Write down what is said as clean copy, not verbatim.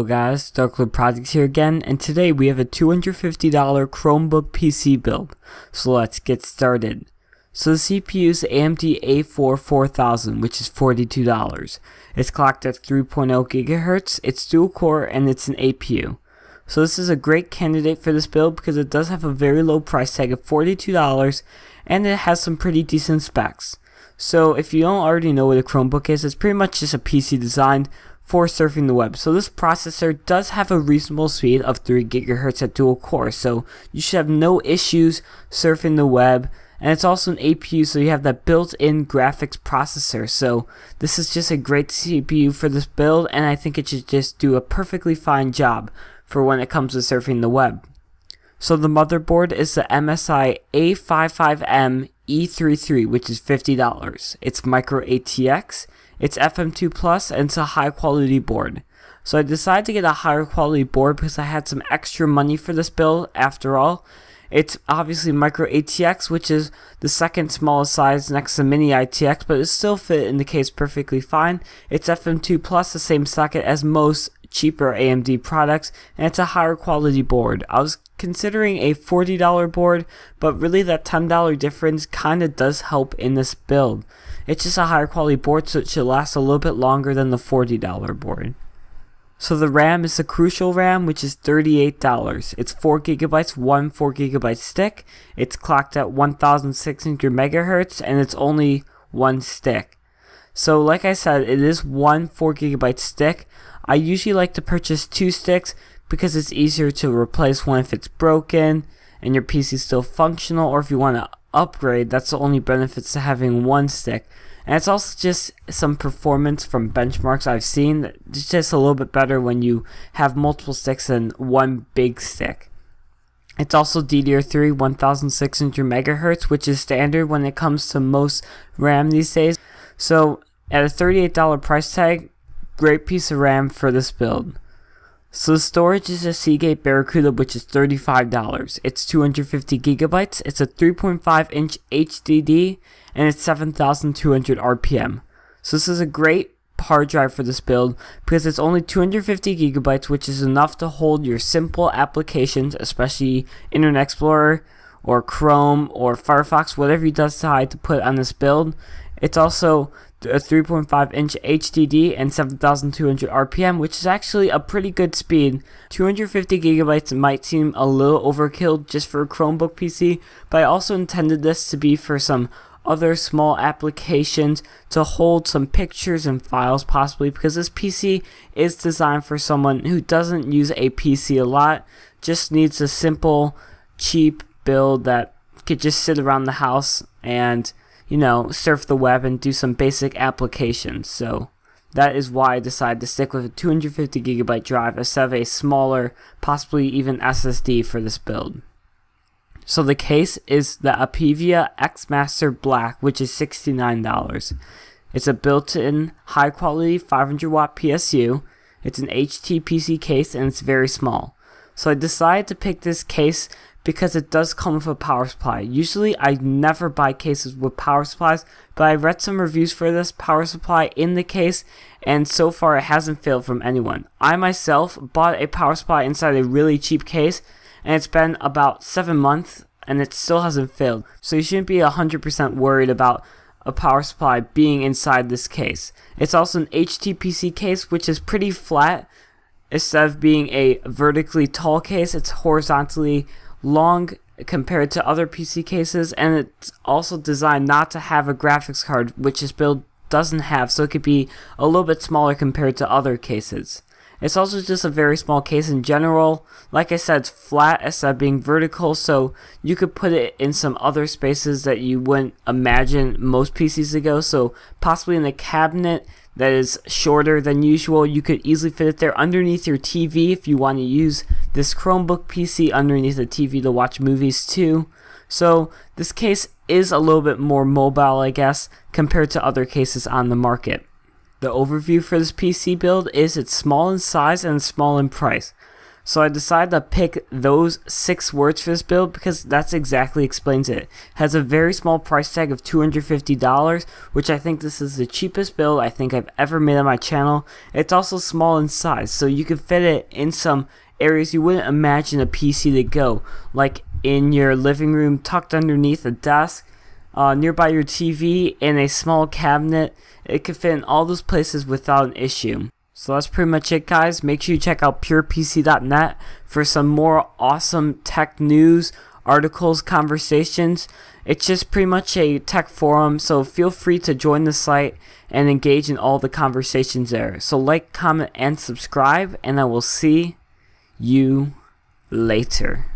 Hello guys, DarkLord Projects here again, and today we have a $250 Chromebook PC build. So let's get started. So the CPU is the AMD A4 4000, which is $42. It's clocked at 3.0 GHz, it's dual core, and it's an APU. So this is a great candidate for this build because it does have a very low price tag of $42, and it has some pretty decent specs. So if you don't already know what a Chromebook is, it's pretty much just a PC designed for surfing the web. So this processor does have a reasonable speed of 3 GHz at dual core, so you should have no issues surfing the web. And it's also an APU, so you have that built-in graphics processor. So this is just a great CPU for this build, and I think it should just do a perfectly fine job for when it comes to surfing the web. So the motherboard is the MSI A55M E33, which is $50. It's micro ATX, it's FM2+, and it's a high quality board. So I decided to get a higher quality board because I had some extra money for this build. After all, it's obviously micro ATX, which is the second smallest size next to mini ITX, but it still fit in the case perfectly fine. It's FM2+, the same socket as most cheaper AMD products, and it's a higher quality board. I was considering a $40 board, but really that $10 difference kinda does help in this build. It's just a higher quality board, so it should last a little bit longer than the $40 board. So the RAM is the Crucial RAM, which is $38. It's 4 GB, one 4 GB stick. It's clocked at 1600 MHz, and it's only one stick. So like I said, it is one 4 GB stick. I usually like to purchase 2 sticks because it's easier to replace one if it's broken and your PC is still functional, or if you want to upgrade. That's the only benefits to having one stick. And it's also just some performance from benchmarks I've seen. It's just a little bit better when you have multiple sticks than one big stick. It's also DDR3 1600 MHz, which is standard when it comes to most RAM these days. So at a $38 price tag, great piece of RAM for this build. So the storage is a Seagate Barracuda, which is $35. It's 250 GB, it's a 3.5-inch HDD, and it's 7,200 RPM. So this is a great hard drive for this build because it's only 250 GB, which is enough to hold your simple applications, especially Internet Explorer or Chrome or Firefox, whatever you decide to put on this build. It's also a 3.5-inch HDD and 7,200 RPM, which is actually a pretty good speed. 250 GB might seem a little overkill just for a Chromebook PC, but I also intended this to be for some other small applications to hold some pictures and files possibly, because this PC is designed for someone who doesn't use a PC a lot, just needs a simple, cheap build that could just sit around the house and, you know, surf the web and do some basic applications. So that is why I decided to stick with a 250 GB drive instead of a smaller, possibly even SSD for this build. So the case is the Apivia X Master Black, which is $69. It's a built-in high quality 500 watt PSU. It's an HTPC case and it's very small. So I decided to pick this case because it does come with a power supply. Usually I never buy cases with power supplies, but I read some reviews for this power supply in the case, and so far it hasn't failed from anyone. I myself bought a power supply inside a really cheap case, and it's been about 7 months and it still hasn't failed. So you shouldn't be 100% worried about a power supply being inside this case. It's also an HTPC case, which is pretty flat. Instead of being a vertically tall case, it's horizontally long compared to other PC cases, and it's also designed not to have a graphics card, which this build doesn't have, so it could be a little bit smaller compared to other cases. It's also just a very small case in general. Like I said, it's flat instead of being vertical, so you could put it in some other spaces that you wouldn't imagine most PCs to go. So possibly in a cabinet that is shorter than usual, you could easily fit it there underneath your TV if you want to use this Chromebook PC underneath the TV to watch movies too. So this case is a little bit more mobile, I guess, compared to other cases on the market. The overview for this PC build is it's small in size and small in price. So I decided to pick those 6 words for this build because that's exactly explains it. It has a very small price tag of $250, which I think this is the cheapest build I think I've ever made on my channel. It's also small in size, so you can fit it in some areas you wouldn't imagine a PC to go, like in your living room, tucked underneath a desk, nearby your TV, in a small cabinet. It could fit in all those places without an issue. So that's pretty much it, guys. Make sure you check out purepc.net for some more awesome tech news, articles, conversations. It's just pretty much a tech forum, so feel free to join the site and engage in all the conversations there. So like, comment, and subscribe, and I will see you later.